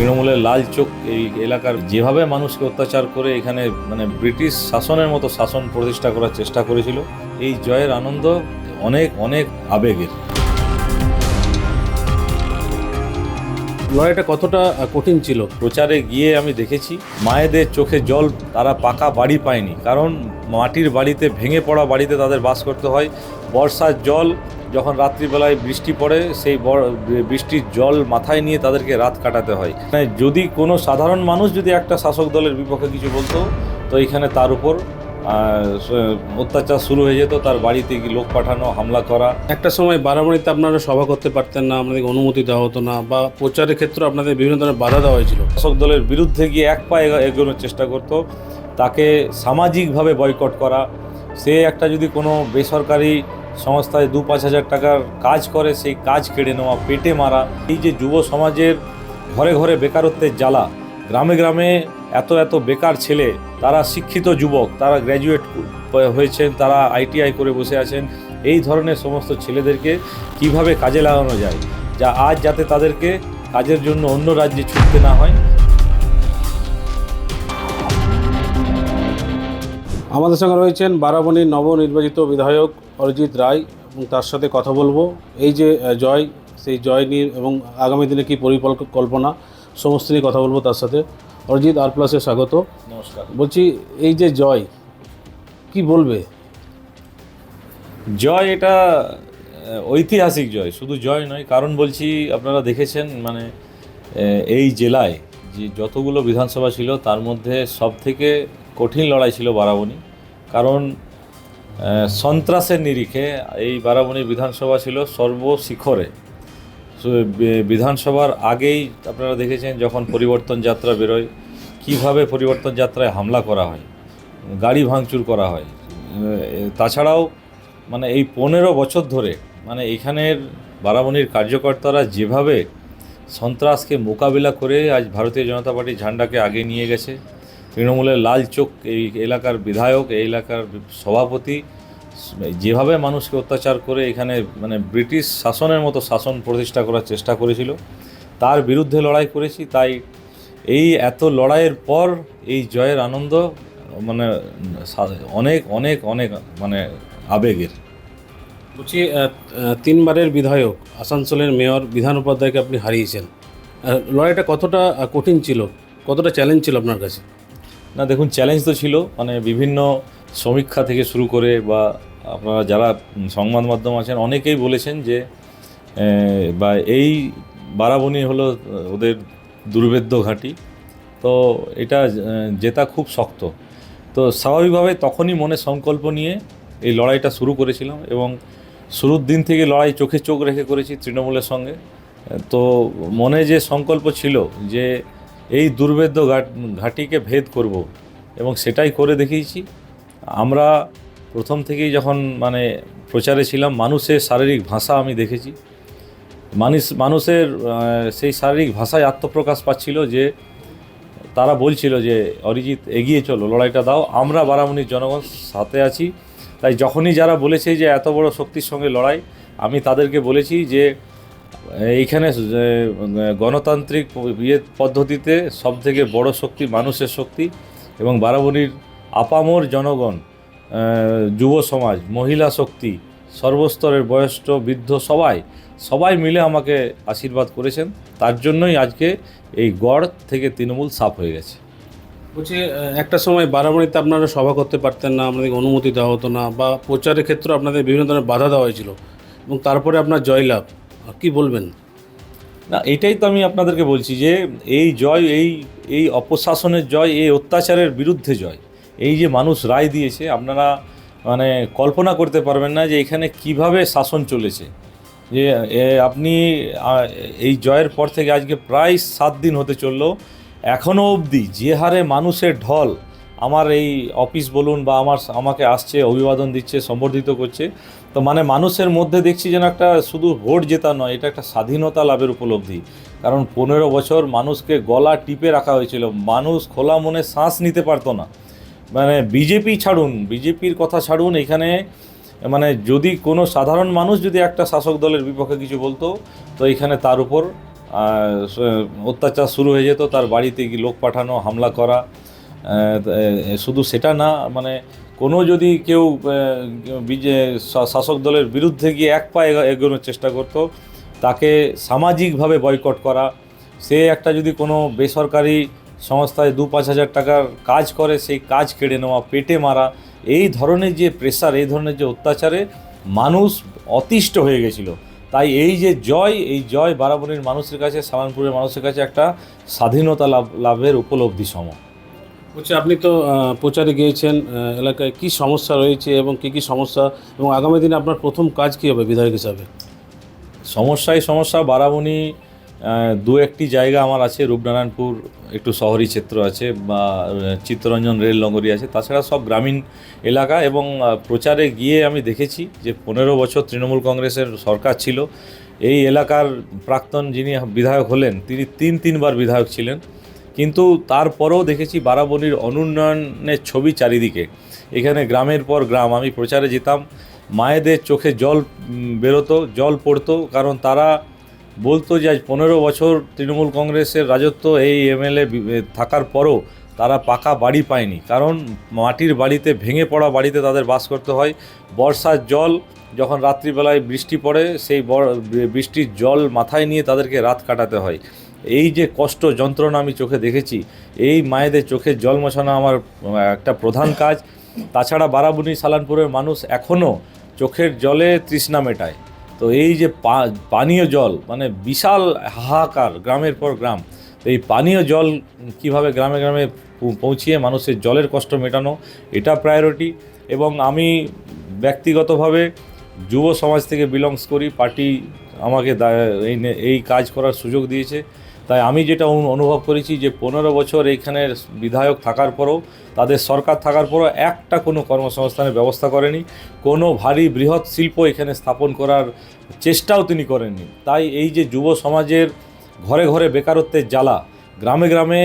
তৃণমূলের লাল চোখ এই এলাকার যেভাবে মানুষকে অত্যাচার করে এখানে ব্রিটিশ শাসনের মতো শাসন প্রতিষ্ঠা করার চেষ্টা করেছিল, এই জয়ের আনন্দ অনেক অনেক আবেগের। লড়াইটা কতটা কঠিন ছিল? প্রচারে গিয়ে আমি দেখেছি মায়েদের চোখে জল, তারা পাকা বাড়ি পায়নি, কারণ মাটির বাড়িতে, ভেঙে পড়া বাড়িতে তাদের বাস করতে হয়। বর্ষার জল যখন রাত্রিবেলায় বৃষ্টি পড়ে, সেই বৃষ্টির জল মাথায় নিয়ে তাদেরকে রাত কাটাতে হয়। যদি কোনো সাধারণ মানুষ যদি একটা শাসক দলের বিপক্ষে কিছু বলতো, তো এখানে তার উপর অত্যাচার শুরু হয়ে যেত, তার বাড়িতে গিয়ে লোক পাঠানো, হামলা করা। একটা সময় বারাবণীতে আপনারা সভা করতে পারতেন না, আপনাদেরকে অনুমতি দেওয়া হতো না, বা প্রচারের ক্ষেত্রে আপনাদের বিভিন্ন ধরনের বাধা দেওয়া হয়েছিল। শাসক দলের বিরুদ্ধে গিয়ে এক পা এগোনোর চেষ্টা করতো, তাকে সামাজিকভাবে বয়কট করা। সে একটা যদি কোনো বেসরকারি সংস্থায় 2-5 হাজার টাকার কাজ করে, সেই কাজ কেড়ে নেওয়া, পেটে মারা। এই যে যুব সমাজের ঘরে ঘরে বেকারত্বের জ্বালা, গ্রামে গ্রামে এত এত বেকার ছেলে, তারা শিক্ষিত যুবক, তারা গ্র্যাজুয়েট হয়েছেন, তারা ITI করে বসে আছেন। এই ধরনের সমস্ত ছেলেদেরকে কিভাবে কাজে লাগানো যায়, যা আজ যাতে তাদেরকে কাজের জন্য অন্য রাজ্যে ছুটতে না হয়। আমাদের সঙ্গে রয়েছেন বারাবণীর নবনির্বাচিত বিধায়ক অরিজিৎ রায়, এবং তার সাথে কথা বলবো এই যে জয়, সেই জয় নিয়ে এবং আগামী দিনে কী পরিকল্পনা, সমস্ত নিয়ে কথা বলবো তার সাথে। অরিজিৎ, R+-এ স্বাগত। নমস্কার। বলছি, এই যে জয়, কি বলবে? জয় এটা ঐতিহাসিক জয়, শুধু জয় নয়। কারণ বলছি, আপনারা দেখেছেন এই জেলায় যে যতগুলো বিধানসভা ছিল, তার মধ্যে সবথেকে কঠিন লড়াই ছিল বারাবণী। কারণ সন্ত্রাসের নিরিখে এই বারাবণী বিধানসভা ছিল সর্বশিখরে। বিধানসভার আগেই আপনারা দেখেছেন যখন পরিবর্তন যাত্রা বেরোয়, কিভাবে পরিবর্তন যাত্রায় হামলা করা হয়, গাড়ি ভাঙচুর করা হয়। তাছাড়াও এই 15 বছর ধরে এখানের বারাবণীর কার্যকর্তারা যেভাবে সন্ত্রাসকে মোকাবিলা করে আজ ভারতীয় জনতা পার্টির ঝান্ডাকে আগে নিয়ে গেছে। তৃণমূলের লাল চোখ এই এলাকার বিধায়ক, এই এলাকার সভাপতি যেভাবে মানুষকে অত্যাচার করে এখানে ব্রিটিশ শাসনের মতো শাসন প্রতিষ্ঠা করার চেষ্টা করেছিল, তার বিরুদ্ধে লড়াই করেছি। তাই এই এত লড়াইয়ের পর এই জয়ের আনন্দ অনেক অনেক অনেক আবেগের। বলছি, 3বারের বিধায়ক, আসানসোলের মেয়র বিধান উপাধ্যায়কে আপনি হারিয়েছেন। লড়াইটা কতটা কঠিন ছিল, কতটা চ্যালেঞ্জ ছিল আপনার কাছে? না, দেখুন, চ্যালেঞ্জ তো ছিল। বিভিন্ন সমীক্ষা থেকে শুরু করে বা আপনারা যারা সংবাদ মাধ্যম আছেন, অনেকেই বলেছেন যে এই বারাবণী হলো ওদের দুর্ভেদ্য ঘাঁটি, তো এটা জেতা খুব শক্ত। তো স্বাভাবিকভাবে তখনই মনে সংকল্প নিয়ে এই লড়াইটা শুরু করেছিলাম, এবং শুরুর দিন থেকে লড়াই চোখে চোখ রেখে করেছি তৃণমূলের সঙ্গে। তো মনে যে সংকল্প ছিল যে এই দুর্ভেদ্য ঘাঁটিকে ভেদ করব, এবং সেটাই করে দেখিয়েছি। আমরা প্রথম থেকেই যখন প্রচারে ছিলাম, মানুষের শারীরিক ভাষা আমি দেখেছি। মানুষের সেই শারীরিক ভাষায় আত্মপ্রকাশ পাচ্ছিল, যে তারা বলছিল যে অরিজিৎ এগিয়ে চলো, লড়াইটা দাও, আমরা বারাবণীর জনগণ সাথে আছি। তাই যখনই যারা বলেছে যে এত বড় শক্তির সঙ্গে লড়াই, আমি তাদেরকে বলেছি যে এইখানে গণতান্ত্রিক পদ্ধতিতে সবথেকে বড় শক্তি মানুষের শক্তি, এবং বারাবণীর আপামর জনগণ, যুব সমাজ, মহিলা শক্তি, সর্বস্তরের বয়স্ক বৃদ্ধ সবাই মিলে আমাকে আশীর্বাদ করেছেন। তার জন্যই আজকে এই গড় থেকে তৃণমূল সাফ হয়ে গেছে। বলছি, একটা সময় বারাবণীতে আপনারা সভা করতে পারতেন না, আপনাদেরকে অনুমতি দেওয়া হতো না, বা প্রচারের ক্ষেত্রে আপনাদের বিভিন্ন ধরনের বাধা দেওয়া হয়েছিল, এবং তারপরে আপনার জয়লাভ, কি বলবেন? না, এটাই তো আমি আপনাদেরকে বলছি যে এই জয়, এই অপশাসনের জয়, এই অত্যাচারের বিরুদ্ধে জয়। এই যে মানুষ রায় দিয়েছে, আপনারা কল্পনা করতে পারবেন না যে এখানে কিভাবে শাসন চলেছে। যে আপনি এই জয়ের পর থেকে আজকে প্রায় 7 দিন হতে চললো, এখনও অবধি যে হারে মানুষের ঢল আমার এই অফিস বলুন বা আমাকে আসছে, অভিবাদন দিচ্ছে, সম্বর্ধিত করছে, তো মানুষের মধ্যে দেখছি যেন একটা শুধু ভোট জেতা নয়, এটা একটা স্বাধীনতা লাভের উপলব্ধি। কারণ 15 বছর মানুষকে গলা টিপে রাখা হয়েছিল, মানুষ খোলা মনে শ্বাস নিতে পারতো না। বিজেপি ছাড়ুন, বিজেপির কথা ছাড়ুন, এখানে যদি কোনো সাধারণ মানুষ যদি একটা শাসক দলের বিপক্ষে কিছু বলতো, তো এখানে তার উপর অত্যাচার শুরু হয়ে যেত, তার বাড়িতে গিয়ে লোক পাঠানো, হামলা করা। শুধু সেটা না, মানে কোনো যদি কেউ শাসক দলের বিরুদ্ধে গিয়ে এক পা এগোনোর চেষ্টা করত, তাকে সামাজিকভাবে বয়কট করা। সে একটা যদি কোনো বেসরকারি সংস্থায় 2-5 হাজার টাকার কাজ করে, সেই কাজ কেড়ে নেওয়া, পেটে মারা, এই ধরনের যে প্রেসার, এই ধরনের যে অত্যাচারে মানুষ অতিষ্ঠ হয়ে গেছিল। তাই এই যে জয়, এই জয় বারাবণীর মানুষের কাছে, সালানপুরের মানুষের কাছে একটা স্বাধীনতা লাভের উপলব্ধি সম। বলছি, আপনি তো প্রচারে গিয়েছেন, এলাকায় কি সমস্যা রয়েছে এবং কি সমস্যা, এবং আগামী দিনে আপনার প্রথম কাজ কী হবে বিধায়ক হিসাবে? সমস্যা বারাবণী, দু একটি জায়গা আমার আছে। রূপনারায়ণপুর একটু শহরি ক্ষেত্র আছে, বা চিত্তরঞ্জন রেল নগরী আছে, তাছাড়া সব গ্রামীণ এলাকা। এবং প্রচারে গিয়ে আমি দেখেছি যে 15 বছর তৃণমূল কংগ্রেসের সরকার ছিল। এই এলাকার প্রাক্তন যিনি বিধায়ক হলেন, তিনি তিনবার বিধায়ক ছিলেন, কিন্তু তারপরেও দেখেছি বারাবণীর অনুন্নয়নের ছবি চারিদিকে। এখানে গ্রামের পর গ্রাম, আমি প্রচারে যেতাম, মায়েদের চোখে জল বেরোতো, জল পড়তো, কারণ তারা বলতো যে আজ 15 বছর তৃণমূল কংগ্রেসের রাজত্ব, এই এমএলএ থাকার পরও তারা পাকা বাড়ি পায়নি। কারণ মাটির বাড়িতে, ভেঙে পড়া বাড়িতে তাদের বাস করতে হয়। বর্ষার জল যখন রাত্রিবেলায় বৃষ্টি পড়ে, সেই বৃষ্টির জল মাথায় নিয়ে তাদেরকে রাত কাটাতে হয়। এই যে কষ্ট যন্ত্রণা আমি চোখে দেখেছি, এই মায়েদের চোখে জল মোছানো আমার একটা প্রধান কাজ। তাছাড়া বারাবণী সালানপুরের মানুষ এখনও চোখের জলে তৃষ্ণা মেটায়। তো এই যে পানীয় জল, মানে বিশাল হাহাকার গ্রামের পর গ্রাম, এই পানীয় জল কিভাবে গ্রামে গ্রামে পৌঁছিয়ে মানুষের জলের কষ্ট মেটানো, এটা প্রায়োরিটি। এবং আমি ব্যক্তিগতভাবে যুব সমাজ থেকে বিলংস করি, পার্টি আমাকে এই কাজ করার সুযোগ দিয়েছে। তাই আমি যেটা অনুভব করেছি যে 15 বছর এইখানের বিধায়ক থাকার পরও, তাদের সরকার থাকার পরও একটা কোনো কর্মসংস্থানের ব্যবস্থা করেনি, কোনো ভারী বৃহৎ শিল্প এখানে স্থাপন করার চেষ্টাও তিনি করেননি। তাই এই যে যুব সমাজের ঘরে ঘরে বেকারত্বের জ্বালা, গ্রামে গ্রামে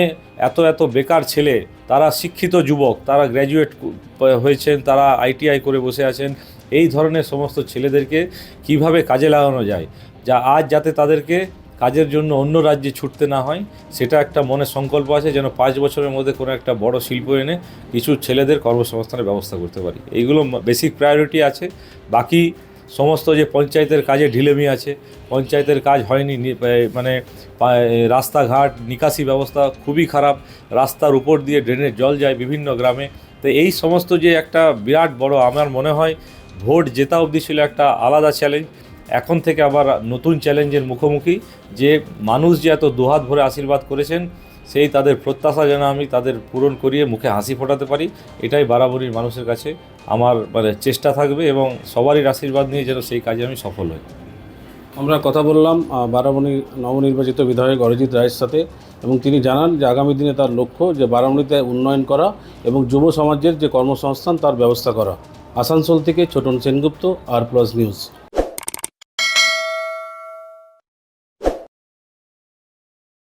এত বেকার ছেলে, তারা শিক্ষিত যুবক, তারা গ্র্যাজুয়েট হয়েছেন, তারা ITI করে বসে আছেন, এই ধরনের সমস্ত ছেলেদেরকে কিভাবে কাজে লাগানো যায়, যাতে তাদেরকে কাজের জন্য অন্য রাজ্যে ছুটতে না হয়, সেটা একটা মনে সংকল্প আছে, যেন 5 বছরের মধ্যে কোনো একটা বড় শিল্প এনে কিছু ছেলেদের কর্মসংস্থানের ব্যবস্থা করতে পারি। এইগুলো বেসিক প্রায়োরিটি আছে। বাকি সমস্ত যে পঞ্চায়েতের কাজে ঢিলেমি আছে, পঞ্চায়েতের কাজ হয়নি, মানে রাস্তাঘাট, নিকাশি ব্যবস্থা খুবই খারাপ, রাস্তার উপর দিয়ে ড্রেনের জল যায় বিভিন্ন গ্রামে। তো এই সমস্ত যে একটা বিরাট বড়, আমার মনে হয় ভোট জেতা অবধি ছিল একটা আলাদা চ্যালেঞ্জ, এখন থেকে আবার নতুন চ্যালেঞ্জের মুখোমুখি, যে মানুষ যে এত দুহাত ভরে আশীর্বাদ করেছেন, সেই তাদের প্রত্যাশা যেন আমি তাদের পূরণ করিয়ে মুখে হাসি ফোটাতে পারি, এটাই বারাবণীর মানুষের কাছে আমার চেষ্টা থাকবে, এবং সবারই আশীর্বাদ নিয়ে যেন সেই কাজে আমি সফল হই। আমরা কথা বললাম বারাবণী নবনির্বাচিত বিধায়ক অরিজিৎ রায়ের সাথে, এবং তিনি জানান যে আগামী দিনে তার লক্ষ্য যে বারাবণীতে উন্নয়ন করা এবং যুব সমাজের যে কর্মসংস্থান তার ব্যবস্থা করা। আসানসোল থেকে ছোটন সেনগুপ্ত, আর+ নিউজ।